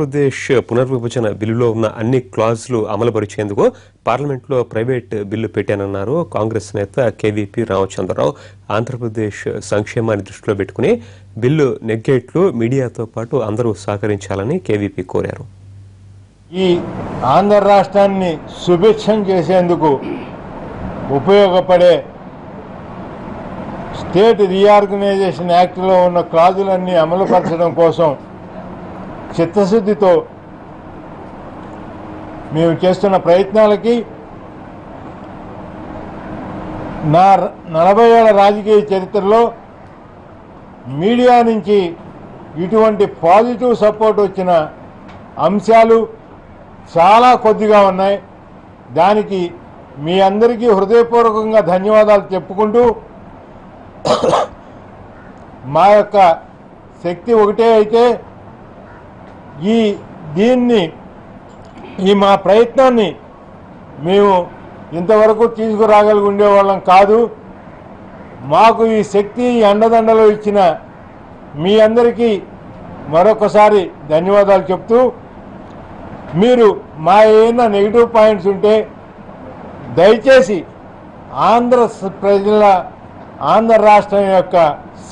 ఆంధ్రప్రదేశ్ పునర్విభజన బిల్లులో ఉన్న అన్ని క్లాజులు అమలుపరిచేందుకు పార్లమెంట్లో ప్రైవేట్ బిల్లు పెట్టానన్నారు కాంగ్రెస్ నేత కేవీపీ రామచంద్రరావు. ఆంధ్రప్రదేశ్ సంక్షేమాన్ని దృష్టిలో పెట్టుకుని బిల్లు నెగ్గేట్లు మీడియాతో పాటు అందరూ సహకరించాలని కేవీపీ కోరారు. ఈ ఆంధ్ర రాష్ట్రాన్ని సుభిక్షం చేసేందుకు ఉపయోగపడే స్టేట్ రీఆర్గనైజేషన్ యాక్ట్లో ఉన్న క్లాజులన్నీ అమలుపరచడం కోసం చిత్తశుద్ధితో మేము చేస్తున్న ప్రయత్నాలకి నా 40 ఏళ్ల రాజకీయ చరిత్రలో మీడియా నుంచి ఇటువంటి పాజిటివ్ సపోర్ట్ వచ్చిన అంశాలు చాలా కొద్దిగా ఉన్నాయి. దానికి మీ అందరికీ హృదయపూర్వకంగా ధన్యవాదాలు చెప్పుకుంటూ మా యొక్క శక్తి ఒకటే అయితే ఈ మా ప్రయత్నాన్ని మేము ఇంతవరకు తీసుకురాగలిగి ఉండేవాళ్ళం కాదు. మాకు ఈ శక్తి అండదండలు ఇచ్చిన మీ అందరికీ మరొకసారి ధన్యవాదాలు చెప్తూ, మీరు మా ఏమైనా నెగిటివ్ పాయింట్స్ ఉంటే దయచేసి ఆంధ్ర రాష్ట్రం యొక్క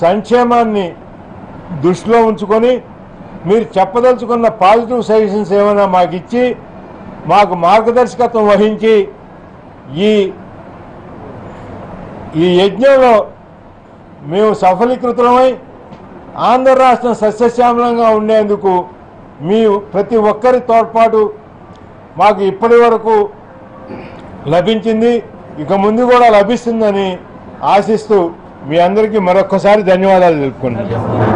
సంక్షేమాన్ని దృష్టిలో ఉంచుకొని మీరు చెప్పదలుచుకున్న పాజిటివ్ సజెషన్స్ ఏమైనా మాకు ఇచ్చి మాకు మార్గదర్శకత్వం వహించి ఈ యజ్ఞంలో మేము సఫలీకృతమై ఆంధ్ర రాష్ట్రం సస్యశ్యామలంగా ఉండేందుకు మీ ప్రతి ఒక్కరి తోడ్పాటు మాకు ఇప్పటి వరకు లభించింది, ఇక ముందు కూడా లభిస్తుందని ఆశిస్తూ మీ అందరికీ మరొక్కసారి ధన్యవాదాలు తెలుపుకుంటున్నాను.